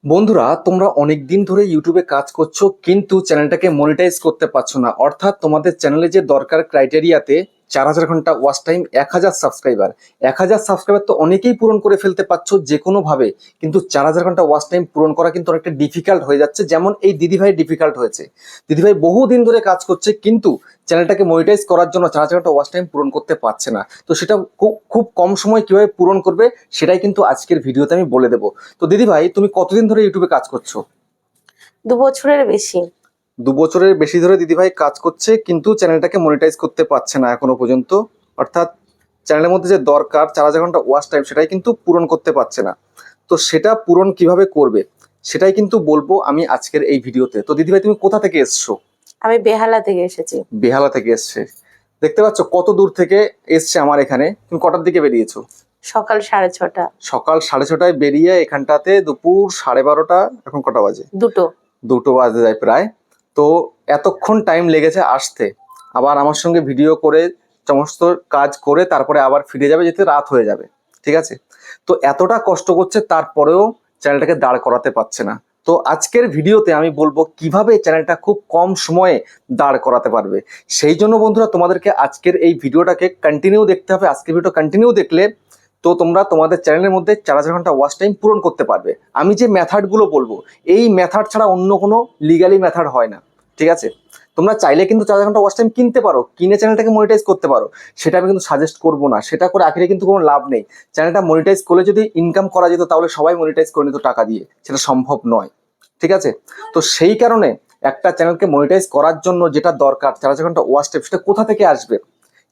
বন্ধুরা, তোমরা অনেক দিন ধরে ইউটিউবে কাজ করছো কিন্তু চ্যানেলটাকে মনিটাইজ করতে পারছো না। অর্থাৎ তোমাদের চ্যানেলে যে দরকার ক্রাইটেরিয়াতে 4,000 ঘন্টা ওয়াচ টাইম, 1,000 সাবস্ক্রাইবার, 1,000 সাবস্ক্রাইবার তো অনেকেই পূরণ করে ফেলতে পারছো যে কোনো ভাবে, কিন্তু 4,000 ঘন্টা ওয়াচ টাইম পূরণ করা কিন্তু অনেকটা ডিফিকাল্ট হয়ে যাচ্ছে। যেমন এই দিদিভাই ডিফিকাল্ট হয়েছে। দিদিভাই বহুদিন ধরে কাজ করছে কিন্তু চ্যানেলটাকে মনিটাইজ করার জন্য 4,000 ঘন্টা ওয়াচ টাইম পূরণ করতে পারছে না। তো সেটা খুব কম সময় কিভাবে পূরণ করবে সেটাই কিন্তু আজকের ভিডিওতে আমি বলে দেবো। তো দিদিভাই, তুমি কতদিন ধরে ইউটিউবে কাজ করছো? 2 বছরের বেশি। 2 বছরের বেশি ধরে দিদিভাই কাজ করছে কিন্তু চ্যানেলটাকে মনিটাইজ করতে পারছে না এখনো পর্যন্ত। অর্থাৎ চ্যানেলের মধ্যে যে দরকার 4,000 ঘন্টা ওয়াচ টাইম সেটাই কিন্তু পূরণ করতে পারছে না। তো সেটা পূরণ কিভাবে করবে সেটাই কিন্তু বলবো আমি আজকের এই ভিডিওতে। তো দিদিভাই, তুমি কোথা থেকে এসছো? আমি বেহালা থেকে এসেছি। বেহালা থেকে এসছে। দেখতে পাচ্ছ কত দূর থেকে এসছে আমার এখানে। তুমি কটার দিকে বেরিয়েছো? সকাল 6:30। সকাল 6:30টায় বেরিয়ে এখানটাতে দুপুর 12:30। এখন কটা বাজে? দুটো। 2টো বাজে যায় প্রায়। তো এতক্ষণ টাইম লেগেছে আসতে, আবার আমার সঙ্গে ভিডিও করে সমস্ত কাজ করে তারপরে আবার ফিরে যাবে, যেতে রাত হয়ে যাবে। ঠিক আছে, তো এতটা কষ্ট করছে তারপরেও চ্যানেলটাকে দাঁড় করাতে পারছে না। তো আজকের ভিডিওতে আমি বলবো কিভাবে চ্যানেলটা খুব কম সময়ে দাঁড় করাতে পারবে। সেই জন্য বন্ধুরা, তোমাদেরকে আজকের এই ভিডিওটাকে কন্টিনিউ দেখতে হবে। আজকের ভিডিও কন্টিনিউ দেখলে তো তোমরা তোমাদের চ্যানেলের মধ্যে 4,000 ঘন্টা ওয়াচ টাইম পূরণ করতে পারবে। আমি যে মেথডগুলো বলবো, এই মেথড ছাড়া অন্য কোনো লিগালি মেথড হয় না। ঠিক আছে, তোমরা চাইলে কিন্তু 4,000 ঘন্টা ওয়াচ টাইম কিনতে পারো, কিনে চ্যানেলটাকে মনিটাইজ করতে পারো। সেটা আমি কিন্তু সাজেস্ট করবো না, সেটা করে আখেরে কিন্তু কোনো লাভ নেই। চ্যানেলটা মনিটাইজ করলে যদি ইনকাম করা যেত তাহলে সবাই মনিটাইজ করে নিত টাকা দিয়ে, সেটা সম্ভব নয়। ঠিক আছে, তো সেই কারণে একটা চ্যানেলকে মনিটাইজ করার জন্য যেটা দরকার 4,000 ঘন্টা ওয়াচ টাইম, সেটা কোথা থেকে আসবে?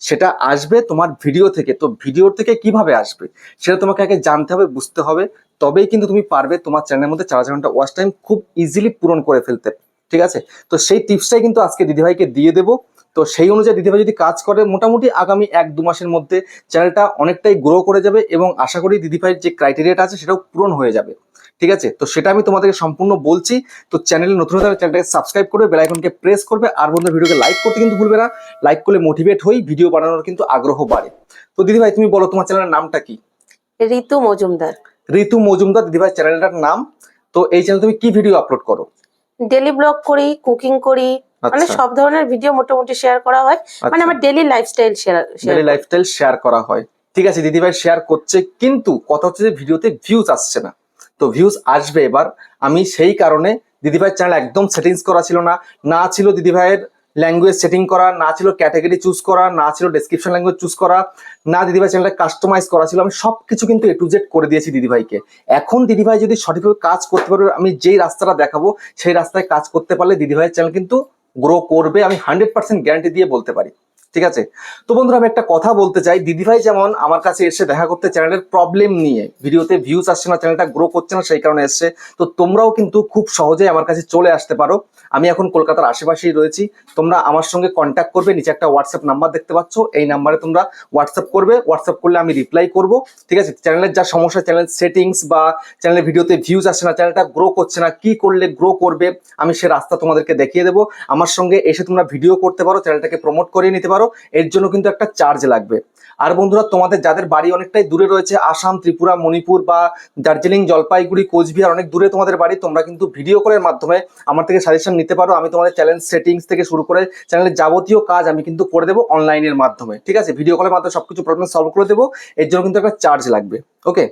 সেটা আসবে তোমার ভিডিও থেকে। তো ভিডিও থেকে কিভাবে আসবে সেটা তোমাকে আগে জানতে হবে, বুঝতে হবে। তবেই কিন্তু তুমি পারবে তোমার চ্যানেলের মধ্যে 4,000 ঘন্টা ওয়াচ টাইম খুব ইজিলি পূরণ করে ফেলতে। ঠিক আছে, তো সেই টিপসটাই কিন্তু আজকে দিদিভাইকে দিয়ে দেবো। তো সেই অনুযায়ী দিদিভাই যদি কাজ করে, মোটামুটি আগামী 1-2 মাসের মধ্যে চ্যানেলটা অনেকটাই গ্রো করে যাবে এবং আশা করি দিদিভাইয়ের যে ক্রাইটেরিয়াটা আছে সেটাও পূরণ হয়ে যাবে। ঠিক আছে, তো সেটা আমি তোমাদেরকে সম্পূর্ণ বলছি। তো চ্যানেলে নতুন হলে চ্যানেলটাকে সাবস্ক্রাইব করবে, বেল আইকনকে প্রেস করবে, আর বন্ধুরা ভিডিওকে লাইক করতে কিন্তু ভুলবে না। লাইক করলে মোটিভেট হই, ভিডিও বানানোর কিন্তু আগ্রহ বাড়ে। তো দিদিভাই, তুমি বলো তোমার চ্যানেলের নামটা কি? ঋতু মজুমদার। ঋতু মজুমদার দিদিভাই চ্যানেলটার নাম। তো এই চ্যানেলে তুমি কি ভিডিও আপলোড করো? ডেলি ব্লগ করি, কুকিং করি, মানে আচ্ছা সব ধরনের ভিডিও মোটামুটি শেয়ার করা হয়। মানে আমার daily lifestyle share daily lifestyle share করা হয়। ঠিক আছে, দিদিভাই শেয়ার করছে কিন্তু কথা হচ্ছে যে ভিডিওতে ভিউজ আসছে না। তো ভিউজ আসবে এবার। আমি সেই কারণে দিদিভাইয়ের চ্যানেল একদম সেটিংস করা ছিল না, না ছিল দিদিভাইয়ের ল্যাঙ্গুয়েজ সেটিং করা, না ছিল ক্যাটাগরি চুজ করা, না ছিল ডেসক্রিপশন ল্যাঙ্গুয়েজ চুজ করা, না দিদিভাই চ্যানেলটা কাস্টমাইজ করা ছিল। আমি সবকিছু কিন্তু A to Z করে দিয়েছি দিদিভাইকে। এখন দিদিভাই যদি সঠিকভাবে কাজ করতে পারবে, আমি যেই রাস্তাটা দেখাবো সেই রাস্তায় কাজ করতে পারলে দিদিভাইয়ের চ্যানেল কিন্তু গ্রো করবে, আমি 100% গ্যারান্টি দিয়ে বলতে পারি। ঠিক আছে, তো বন্ধুরা আমি একটা কথা বলতে চাই। দিদিভাই যেমন আমার কাছে এসে দেখা করতে চ্যানেলের প্রবলেম নিয়ে, ভিডিওতে ভিউজ আসছে না, চ্যানেলটা গ্রো করছে না, সেই কারণে এসছে। তো তোমরাও কিন্তু খুব সহজেই আমার কাছে চলে আসতে পারো। আমি এখন কলকাতার আশেপাশেই রয়েছি। তোমরা আমার সঙ্গে কন্ট্যাক্ট করবে, নিচে একটা হোয়াটসঅ্যাপ নাম্বার দেখতে পাচ্ছ, এই নাম্বারে তোমরা হোয়াটসঅ্যাপ করবে। হোয়াটসঅ্যাপ করলে আমি রিপ্লাই করব। ঠিক আছে, চ্যানেলের যা সমস্যা, চ্যানেল সেটিংস বা চ্যানেলের ভিডিওতে ভিউজ আসছে না, চ্যানেলটা গ্রো করছে না, কি করলে গ্রো করবে, আমি সে রাস্তা তোমাদেরকে দেখিয়ে দেবো। আমার সঙ্গে এসে তোমরা ভিডিও করতে পারো, চ্যানেলটাকে প্রমোট করিয়ে নিতে পারো। এর জন্য কিন্তু একটা চার্জ লাগবে। আর বন্ধুরা, তোমাদের যাদের বাড়ি অনেকটাই দূরে রয়েছে, আসাম, ত্রিপুরা, মণিপুর বা দার্জিলিং, জলপাইগুড়ি, কোচবিহার, অনেক দূরে তোমাদের বাড়ি, তোমরা কিন্তু ভিডিও কলের মাধ্যমে আমার থেকে সাজেশন নিতে পারো। আমি তোমাদের চ্যানেল সেটিংস থেকে শুরু করে চ্যানেলের যাবতীয় কাজ আমি কিন্তু করে দেবো অনলাইনের মাধ্যমে। ঠিক আছে, ভিডিও কলের মাধ্যমে সবকিছু প্রবলেম সলভ করে দেবো। এর জন্য কিন্তু একটা চার্জ লাগবে। ওকে,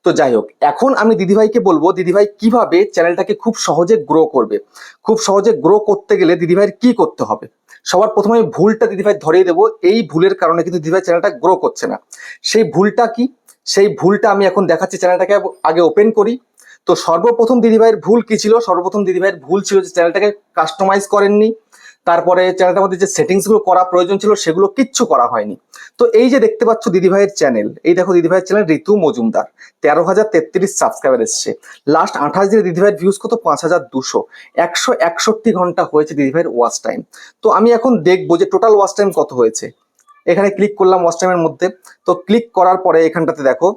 তো যাই হোক, এখন আমি দিদিভাইকে বলবো দিদিভাই কিভাবে চ্যানেলটাকে খুব সহজে গ্রো করবে। খুব সহজে গ্রো করতে গেলে দিদিভাইয়ের কি করতে হবে? সবার প্রথমে আমি ভুলটা দিদিভাই ধরিয়ে দেবো। এই ভুলের কারণে কিন্তু দিদিভাই চ্যানেলটা গ্রো করছে না। সেই ভুলটা কি? সেই ভুলটা আমি এখন দেখাচ্ছি। চ্যানেলটাকে আগে ওপেন করি। তো সর্বপ্রথম দিদিভাইয়ের ভুল কি ছিল? সর্বপ্রথম দিদিভাইয়ের ভুল ছিল যে চ্যানেলটাকে কাস্টমাইজ করেননি। তারপরে চ্যানেলটার মধ্যে যে সেটিংস গুলো করা প্রয়োজন ছিল সেগুলো কিচ্ছু করা হয়নি। তো এই যে দেখতে পাচ্ছ দিদিভাইয়ের চ্যানেল, এই দেখো দিদিভাইয়ের চ্যানেল ঋতু মজুমদার, 13,033 সাবস্ক্রাইবার এসছে। লাস্ট 28 দিনে দিদিভাইয়ের ভিউজ কত? 5,200। 161 ঘন্টা হয়েছে দিদিভাইয়ের ওয়াচ টাইম। তো আমি এখন দেখবো যে টোটাল ওয়াচ টাইম কত হয়েছে। এখানে ক্লিক করলাম ওয়াচ টাইমের মধ্যে। তো ক্লিক করার পরে এখানটাতে দেখো,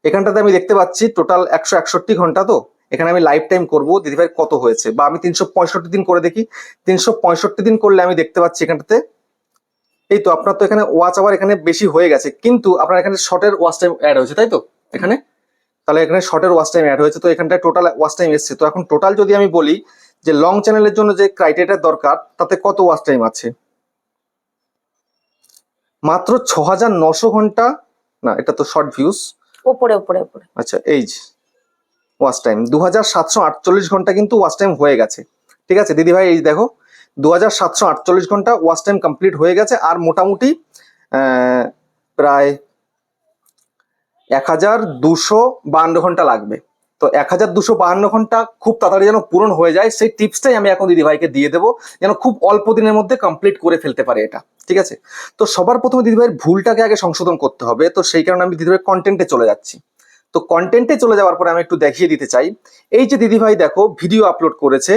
এখানটাতে আমি দেখতে পাচ্ছি টোটাল 161 ঘন্টা। তো এখানে আমি লাইফ টাইম করবো দিদিভাই কত হয়েছে, বা আমি 365 দিন করে দেখি। 365 দিন করলে আমি দেখতে পাচ্ছি এখানটাতে, এই তো আপনার তো এখানে ওয়াচ আওয়ার এখানে বেশি হয়ে গেছে, কিন্তু আপনার এখানে শর্টের ওয়াচ টাইম অ্যাড হয়েছে, তাই তো? এখানে তাহলে এখানে শর্টের ওয়াচ টাইম অ্যাড হয়েছে, তো এখানটায় টোটাল ওয়াচ টাইম এসছে। তো এখন টোটাল যদি আমি বলি যে লং চ্যানেলের জন্য যে ক্রাইটেরিয়া দরকার তাতে কত ওয়াচ টাইম আছে, মাত্র 6900 ঘন্টা, না এটা তো শর্ট ভিউজ, উপরে উপরে উপরে। আচ্ছা এই যে ওয়াচ টাইম 2748 ঘন্টা কিন্তু ওয়াচ টাইম হয়ে গেছে। ঠিক আছে দিদি ভাই, এই দেখো 2748 ঘন্টা ওয়াচ টাইম কমপ্লিট হয়ে গেছে। আর মোটামুটি প্রায় 1252 ঘন্টা লাগবে। তো 1252 ঘন্টা খুব তাড়াতাড়ি যেন পূরণ হয়ে যায়, সেই টিপসটাই আমি এখন দিদি ভাইকে দিয়ে দেবো, যেন খুব অল্প দিনের মধ্যে কমপ্লিট করে ফেলতে পারে এটা। ঠিক আছে, তো সবার প্রথমে দিদি ভাইয়ের ভুলটাকে আগে সংশোধন করতে হবে। তো সেই কারণে আমি দিদি ভাইয়ের কন্টেন্টে চলে যাচ্ছি। তো কন্টেন্টে চলে যাওয়ার পরে আমি একটু দেখিয়ে দিতে চাই, এই যে দিদি ভাই দেখো ভিডিও আপলোড করেছে,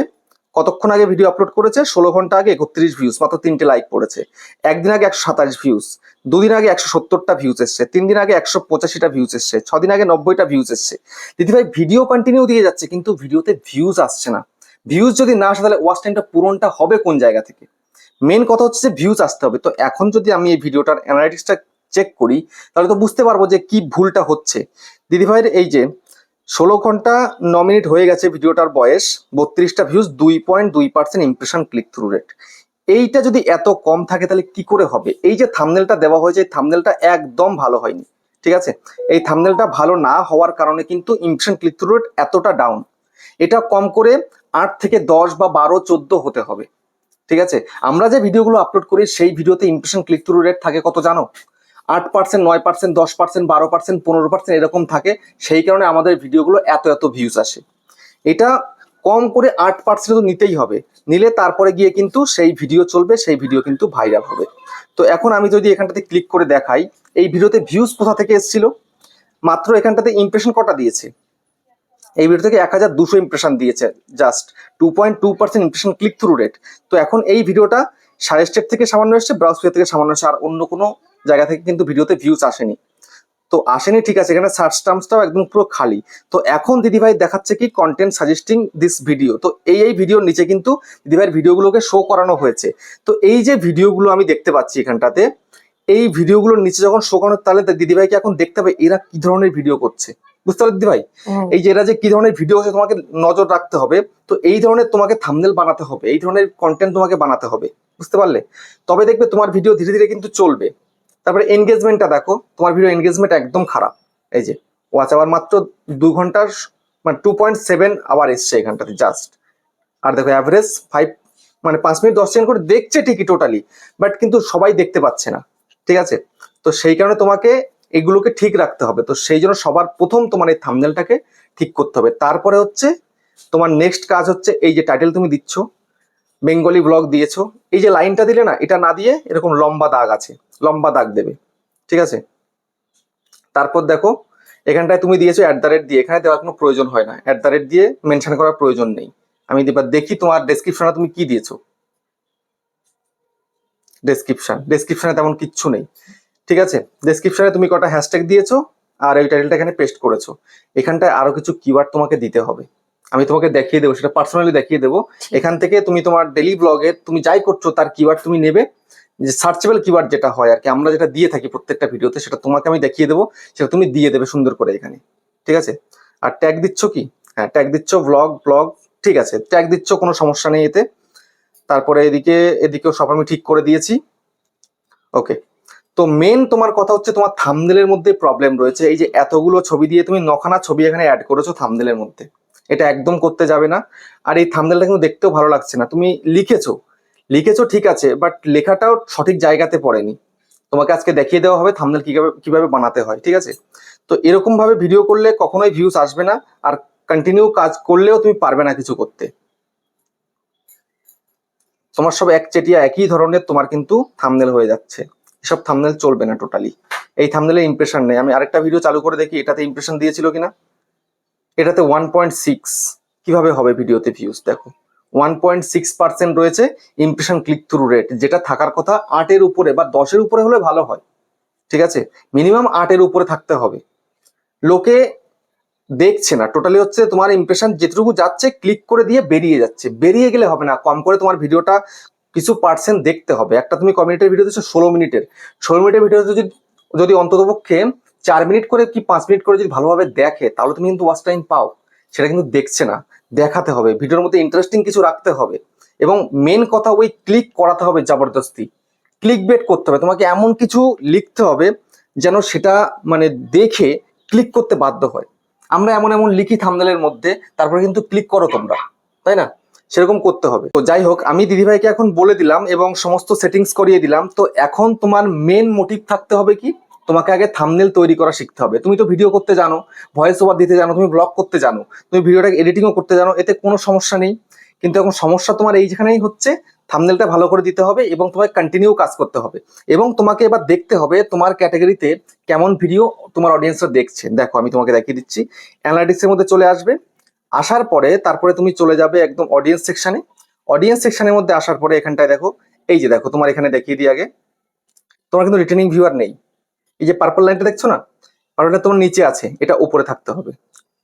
কতক্ষণ আগে ভিডিও আপলোড করেছে, 16 ঘন্টা আগে 31 ভিউজ, মাত্র 3টে লাইক পড়েছে। একদিন আগে 127 ভিউজ, দুদিন আগে 170টা ভিউজ এসছে, 3 দিন আগে 185টা ভিউজ এসছে, 6 দিন আগে 90টা ভিউজ এসছে। দিদি ভাই ভিডিও কন্টিনিউ দিয়ে যাচ্ছে কিন্তু ভিডিওতে ভিউজ আসছে না। ভিউজ যদি না আসে তাহলে ওয়াচ টাইমটা পূরণটা হবে কোন জায়গা থেকে? মেন কথা হচ্ছে যে ভিউজ আসতে হবে। তো এখন যদি আমি এই ভিডিওটার অ্যানালাইটিক্সটা চেক করি তাহলে তো বুঝতে পারবো যে কি ভুলটা হচ্ছে। দিদি ভাইয়ের এই যে 16 ঘন্টা 9 মিনিট হয়ে গেছে ভিডিওটার বয়স, 32টা views, 2.2% impression click through rate. এইটা যদি এত কম থাকে তাহলে কি করে হবে? এই যে থাম্বনেলটা দেওয়া হয়েছে, এই থাম্বনেলটা একদম ভালো হয়নি। ঠিক আছে, এই থাম্বনেলটা ভালো না হওয়ার কারণে কিন্তু ইমপ্রেশন ক্লিক থ্রু রেট এতটা ডাউন। এটা কম করে 8 থেকে 10 বা 12 14 হতে হবে। ঠিক আছে, আমরা যে ভিডিওগুলো আপলোড করি সেই ভিডিওতে ইমপ্রেশন ক্লিক থ্রু রেট থাকে কত জানো? 8%, 9%, 10%, 12%, 15% এরকম থাকে। সেই কারণে আমাদের ভিডিওগুলো এত এত ভিউজ আসে। এটা কম করে 8% তো নিতেই হবে, নিলে তারপরে গিয়ে কিন্তু সেই ভিডিও চলবে, সেই ভিডিও কিন্তু ভাইরাল হবে। তো এখন আমি যদি এখানটাতে ক্লিক করে দেখাই এই ভিডিওতে ভিউজ কোথা থেকে এসেছিল, মাত্র এখানটাতে ইমপ্রেশন কটা দিয়েছে, এই ভিডিও থেকে 1200 ইমপ্রেশন দিয়েছে, just 2.2% impression click through rate. তো এখন এই ভিডিওটা সাজেস্টেড থেকে সামান্য এসছে, ব্রাউজ পেজ থেকে সামান্য এসছে, আর অন্য কোনো জায়গা থেকে কিন্তু ভিডিওতে ভিউজ আসেনি। তো আসেনি ঠিক আছে, এখানে সার্চ টার্মসটাও একদম পুরো খালি। তো এখন দিদিভাই দেখাচ্ছে কি কন্টেন্ট সাজেস্টিং দিস ভিডিও। তো এই ভিডিওর নিচে কিন্তু দিদিভাইয়ের ভিডিওগুলোকে শো করানো হয়েছে। তো এই যে ভিডিওগুলো আমি দেখতে পাচ্ছি এখানটাতে, এই ভিডিওগুলোর নিচে যখন শো করানো, তাহলে দিদিভাইকে এখন দেখতে হবে এরা কি ধরনের ভিডিও করছে। বুঝতে পারলে দিদিভাই, এই যে এরা যে কি ধরনের ভিডিও হচ্ছে তোমাকে নজর রাখতে হবে। তো এই ধরনের তোমাকে থাম্বনেল বানাতে হবে, এই ধরনের কন্টেন্ট তোমাকে বানাতে হবে। বুঝতে পারলে, তবে দেখবে তোমার ভিডিও ধীরে ধীরে কিন্তু চলবে। তারপরে এনগেজমেন্টটা দেখো, তোমার ভিডিও এনগেজমেন্ট একদম খারাপ। এই যে ওয়াচ আওয়ার মাত্র 2 ঘন্টার মানে 2.7 আওয়ার এসছে এখানটাতে জাস্ট। আর দেখো অ্যাভারেজ 5 মানে 5 মিনিট 10 সেকেন্ড করে দেখছে ঠিকই টোটালি, বাট কিন্তু সবাই দেখতে পাচ্ছে না। ঠিক আছে, তো সেই কারণে তোমাকে এগুলোকে ঠিক রাখতে হবে। তো সেই জন্য সবার প্রথম তোমার এই থাম্বনেলটাকে ঠিক করতে হবে। তারপরে হচ্ছে তোমার নেক্সট কাজ হচ্ছে এই যে টাইটেল তুমি দিচ্ছ, বেঙ্গলি ব্লগ দিয়েছো, এই যে লাইনটা দিলে না, এটা না দিয়ে এরকম লম্বা দাগ আছে, লম্বা দাগ দেবে। ঠিক আছে, তারপর দেখো এখানটায় তুমি দিয়েছো @ দিয়ে, এখানে দেওয়ার কোনো প্রয়োজন হয় না, @ দিয়ে মেনশন করার প্রয়োজন নেই। আমি এবার দেখি তোমার ডেসক্রিপশনে তুমি কি দিয়েছো। ডেসক্রিপশনে তেমন কিচ্ছু নেই। ঠিক আছে, ডেসক্রিপশনে তুমি কটা হ্যাশট্যাগ দিয়েছো আর এই টাইটেলটা এখানে পেস্ট করেছো। এখানটায় আরো কিছু কিওয়ার্ড তোমাকে দিতে হবে, আমি তোমাকে দেখিয়ে দেবো, সেটা পার্সোনালি দেখিয়ে দেবো। এখান থেকে তুমি তোমার ডেইলি ব্লগে তুমি যাই করছো তার কিওয়ার্ড তুমি নেবে, যে সার্চেবল কিওয়ার্ড যেটা হয় আর কি, আমরা যেটা দিয়ে থাকি প্রত্যেকটা ভিডিওতে, সেটা তোমাকে আমি দেখিয়ে দেবো, সেটা তুমি দিয়ে দেবে সুন্দর করে এখানে। ঠিক আছে, আর ট্যাগ দিচ্ছ কি, হ্যাঁ ট্যাগ দিচ্ছ ব্লগ, ঠিক আছে ট্যাগ দিচ্ছ, কোনো সমস্যা নেই এতে। তারপরে এদিকেও সব আমি ঠিক করে দিয়েছি। ওকে, তো মেন তোমার কথা হচ্ছে তোমার থাম্বনেলের মধ্যে প্রবলেম রয়েছে। এই যে এতগুলো ছবি দিয়ে তুমি 9খানা ছবি এখানে অ্যাড করেছো থাম্বনেলের মধ্যে, এটা একদম করতে যাবে না। আর এই থাম্বনেলটা কিন্তু দেখতেও ভালো লাগছে না। তুমি লিখেছো ঠিক আছে, বাট লেখাটাও সঠিক জায়গাতে পড়েনি। তোমাকে আজকে দেখিয়ে দেওয়া হবে থাম্বনেল কিভাবে বানাতে হয়। ঠিক আছে, তো এরকম ভাবে ভিডিও করলে কখনোই ভিউজ আসবে না, আর কন্টিনিউ কাজ করলেও তুমি পারবে না কিছু করতে। তোমার সব একচেটিয়া একই ধরনের তোমার কিন্তু থাম্বনেল হয়ে যাচ্ছে, এসব থাম্বনেল চলবে না টোটালি। এই থাম্বনেলে ইমপ্রেশন নেই। আমি আরেকটা ভিডিও চালু করে দেখি এটাতে ইমপ্রেশন দিয়েছিল কিনা। এটাতে 1.6, কিভাবে হবে ভিডিওতে ভিউজ? দেখো 1.6% রয়েছে ইমপ্রেশন ক্লিক থ্রু রেট, যেটা থাকার কথা 8-এর উপরে বা 10-এর উপরে হলে ভালো হয়। ঠিক আছে, মিনিমাম 8-এর উপরে থাকতে হবে। লোকে দেখছে না, টোটালি হচ্ছে তোমার ইমপ্রেশন যেটুকু যাচ্ছে ক্লিক করে দিয়ে বেরিয়ে যাচ্ছে। বেরিয়ে গেলে হবে না, কম করে তোমার ভিডিওটা কিছু পার্সেন্ট দেখতে হবে। একটা তুমি কমিউনিটির ভিডিও দিচ্ছ 16 মিনিটের, 16 মিনিটের ভিডিও যদি অন্ততপক্ষে 4 মিনিট করে কি 5 মিনিট করে যদি ভালোভাবে দেখে তাহলে তুমি কিন্তু ওয়াচ টাইম পাও, সেটা কিন্তু দেখছে না। দেখাতে হবে, ভিডিওর মধ্যে ইন্টারেস্টিং কিছু রাখতে হবে, এবং মেন কথা ওই ক্লিক করাতে হবে জবরদস্তি, ক্লিক বেট করতে হবে, তোমাকে এমন কিছু লিখতে হবে যেন সেটা মানে দেখে ক্লিক করতে বাধ্য হয়। আমরা এমন এমন লিখি থাম্বনেলের মধ্যে, তারপরে কিন্তু ক্লিক করো তোমরা, তাই না? সেরকম করতে হবে। তো যাই হোক, আমি দিদিভাইকে এখন বলে দিলাম এবং সমস্ত সেটিংস করিয়ে দিলাম। তো এখন তোমার মেন মোটিভ থাকতে হবে কি, তোমাকে আগে থাম্বনেল তৈরি করা শিখতে হবে। তুমি তো ভিডিও করতে জানো, ভয়েস ওভার দিতে জানো, তুমি ব্লগ করতে জানো, তুমি ভিডিওটাকে এডিটিংও করতে জানো, এতে কোনো সমস্যা নেই। কিন্তু এখন সমস্যা তোমার এইখানেই হচ্ছে, থাম্বনেলটা ভালো করে দিতে হবে এবং তোমাকে কন্টিনিউ কাজ করতে হবে। এবং তোমাকে এবার দেখতে হবে তোমার ক্যাটাগরিতে কেমন ভিডিও তোমার অডিয়েন্সরা দেখছে। দেখো আমি তোমাকে দেখিয়ে দিচ্ছি, অ্যানালিটিক্সের মধ্যে চলে আসবে, আসার পরে তারপরে তুমি চলে যাবে একদম অডিয়েন্স সেকশনে। অডিয়েন্স সেকশনের মধ্যে আসার পরে এখানটায় দেখো, এই যে দেখো তোমার এখানে দেখিয়ে দিই আগে, তোমার কিন্তু রিটেনিং ভিউয়ার নেই। এই যে পার্পল লাইনটা দেখছো না, পার্পলটা তোমার নিচে আছে, এটা উপরে থাকতে হবে।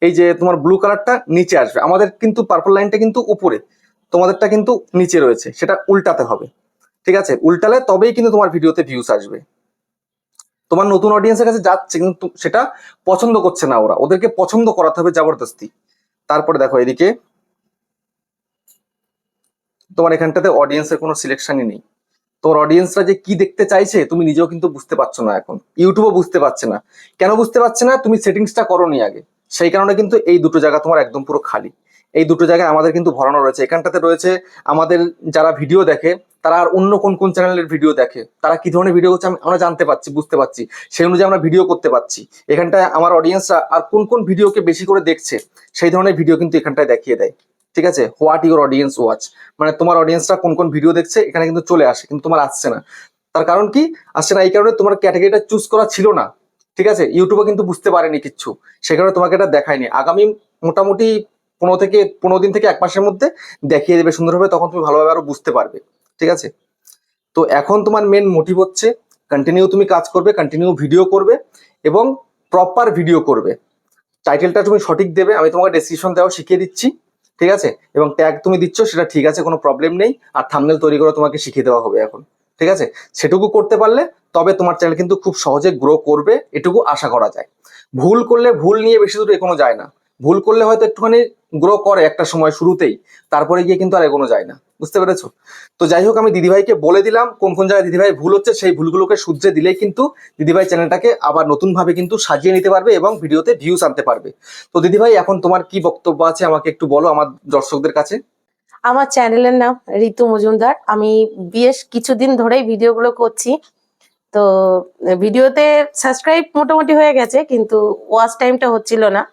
এই যে তোমার ব্লু কালারটা নিচে আসবে, আমাদের কিন্তু পার্পল লাইনটা কিন্তু উপরে, তোমাদেরটা কিন্তু নিচে রয়েছে, সেটা উল্টাতে হবে। ঠিক আছে, উল্টালে তবেই কিন্তু তোমার ভিডিওতে ভিউস আসবে। তোমার নতুন অডিয়েন্সের কাছে যাচ্ছে কিন্তু সেটা পছন্দ করছে না ওরা, ওদেরকে পছন্দ করাতে হবে জবরদস্তি। তারপরে দেখো এদিকে তোমার এখানটাতে অডিয়েন্সের কোনো সিলেকশনই নেই। তোমার অডিয়েন্সরা যে কি দেখতে চাইছে তুমি নিজেও কিন্তু বুঝতে পারছো না, এখন ইউটিউবও বুঝতে পারছে না। কেন বুঝতে পারছে না? তুমি সেটিংসটা করোনি আগে, সেই কারণে কিন্তু এই দুটো জায়গা তোমার একদম পুরো খালি। এই দুটো জায়গায় আমাদের কিন্তু ভরানো রয়েছে। এখানটাতে রয়েছে আমাদের যারা ভিডিও দেখে তারা আর অন্য কোন কোন চ্যানেলের ভিডিও দেখে, তারা কি ধরনের ভিডিও করছে আমরা জানতে পারছি, বুঝতে পারছি, সেই অনুযায়ী আমরা ভিডিও করতে পারছি। এখানটায় আমার অডিয়েন্সরা আর কোন কোন ভিডিওকে বেশি করে দেখছে সেই ধরনের ভিডিও কিন্তু এখানটায় দেখিয়ে দেয়। ঠিক আছে, হোয়াট ইউর অডিয়েন্স ওয়াচ, মানে তোমার অডিয়েন্সরা কোন কোন ভিডিও দেখছে এখানে কিন্তু চলে আসে, কিন্তু তোমার আসছে না। তার কারণ কি আসছে না? এই কারণে তোমার ক্যাটাগরিটা চুজ করা ছিল না। ঠিক আছে, ইউটিউবে কিন্তু বুঝতে পারেনি কিচ্ছু, সে কারণে তোমাকে এটা দেখায়নি। আগামী মোটামুটি 15 দিন থেকে 1 মাসের মধ্যে দেখিয়ে দেবে সুন্দরভাবে, তখন তুমি ভালোভাবে আরো বুঝতে পারবে। ঠিক আছে, তো এখন তোমার মেন মোটিভ হচ্ছে কন্টিনিউ তুমি কাজ করবে, কন্টিনিউ ভিডিও করবে এবং প্রপার ভিডিও করবে। টাইটেলটা তুমি সঠিক দেবে, আমি তোমাকে ডেসক্রিপশন দেওয়া শিখিয়ে দিচ্ছি। ঠিক আছে, এবং ট্যাগ তুমি দিচ্ছ সেটা ঠিক আছে, কোনো প্রবলেম নেই। আর থাম্বনেল তৈরি করে তোমাকে শিখিয়ে দেওয়া হবে এখন। ঠিক আছে, সেটুকু করতে পারলে তবে তোমার চ্যানেল কিন্তু খুব সহজে গ্রো করবে, এটুকু আশা করা যায়। ভুল করলে, ভুল নিয়ে বেশি দূর এগোনো যায় না। ভুল করলে হয়তো একটুখানি গ্রো করে একটা সময় শুরুতেই, তারপরে গিয়ে কিন্তু আর এগোনো যায় না। বুঝতে পেরেছো? তো যাই হোক, আমি দিদিভাইকে বলে দিলাম কোন কোন জায়গায় দিদিভাই ভুল হচ্ছে, সেই ভুলগুলোকে শুধরে দিলেই কিন্তু দিদিভাই চ্যানেলটাকে আবার নতুন ভাবে কিন্তু সাজিয়ে নিতে পারবে এবং ভিডিওতে ভিউজ আনতে পারবে। তো দিদিভাই এখন তোমার কি বক্তব্য আছে আমাকে একটু বলো আমার দর্শকদের কাছে। আমার চ্যানেলের নাম ঋতু মজুমদার। আমি বেশ কিছুদিন ধরেই ভিডিওগুলো করছি। তো ভিডিওতে সাবস্ক্রাইব মোটামুটি হয়ে গেছে, কিন্তু ওয়াচ টাইমটা হচ্ছিল না।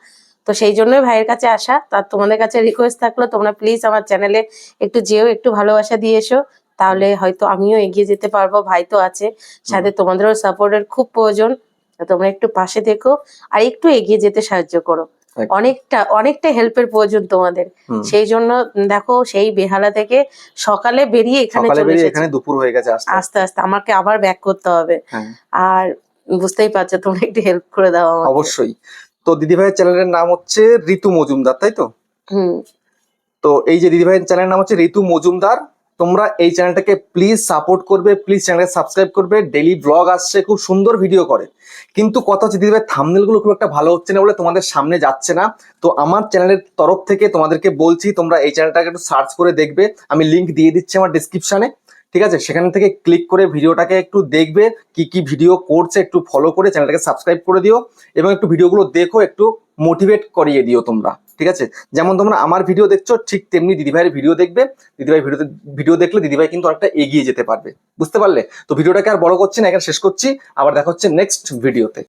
তো সেই জন্যই ভাইয়ের কাছে আসা। তার তোমাদের কাছে রিকোয়েস্ট থাকলো, তোমরা প্লিজ আমার চ্যানেলে একটু যেও, একটু ভালোবাসা দিয়ে এসো, তাহলে হয়তো আমিও এগিয়ে যেতে পারবো। ভাই তো আছে সাথে, তোমাদেরও সাপোর্টের খুব প্রয়োজন। তোমরা একটু পাশে থেকো আর একটু এগিয়ে যেতে সাহায্য করো। অনেকটা হেল্পের প্রয়োজন তোমাদের। সেই জন্য দেখো, সেই বেহালা থেকে সকালে বেরিয়ে এখানে চলে এসেছি, এখানে দুপুর হয়ে গেছে, আস্তে আস্তে আমাকে আবার ব্যাক করতে হবে। আর বুঝতেই পারছো, তোমরা একটু হেল্প করে দাও আমাকে। অবশ্যই। তো দিদিভাইয়ের চ্যানেলের নাম হচ্ছে ঋতু মজুমদার, তাই তো? তো এই যে দিদিভাইয়ের চ্যানেলের নাম হচ্ছে ঋতু মজুমদার, তোমরা এই চ্যানেলটাকে প্লিজ সাপোর্ট করবে, প্লিজ চ্যানেলকে সাবস্ক্রাইব করবে। ডেইলি ব্লগ আসছে, খুব সুন্দর ভিডিও করে, কিন্তু কথা হচ্ছে দিদিভাই থাম্বনেল গুলো খুব একটা ভালো হচ্ছে না বলে তোমাদের সামনে যাচ্ছে না। তো আমার চ্যানেলের তরফ থেকে তোমাদেরকে বলছি, তোমরা এই চ্যানেলটাকে একটু সার্চ করে দেখবে, আমি লিংক দিয়ে দিচ্ছি আমার ডিসক্রিপশনে। ঠিক আছে, সেখান থেকে ক্লিক করে ভিডিওটাকে একটু দেখবে, কি কি ভিডিও করছে একটু ফলো করে চ্যানেলটাকে সাবস্ক্রাইব করে দিও এবং একটু ভিডিওগুলো দেখো, একটু মোটিভেট করিয়ে দিও তোমরা। ঠিক আছে, যেমন তোমরা আমার ভিডিও দেখছো ঠিক তেমনি দিদিভাইয়ের ভিডিও দেখবে। দিদিভাই ভিডিও দেখলে দিদিভাই কিন্তু অনেকটা এগিয়ে যেতে পারবে। বুঝতে পারলে? তো ভিডিওটাকে আর বড় করছি না, এখানে শেষ করছি, আবার দেখা হচ্ছে নেক্সট ভিডিওতে।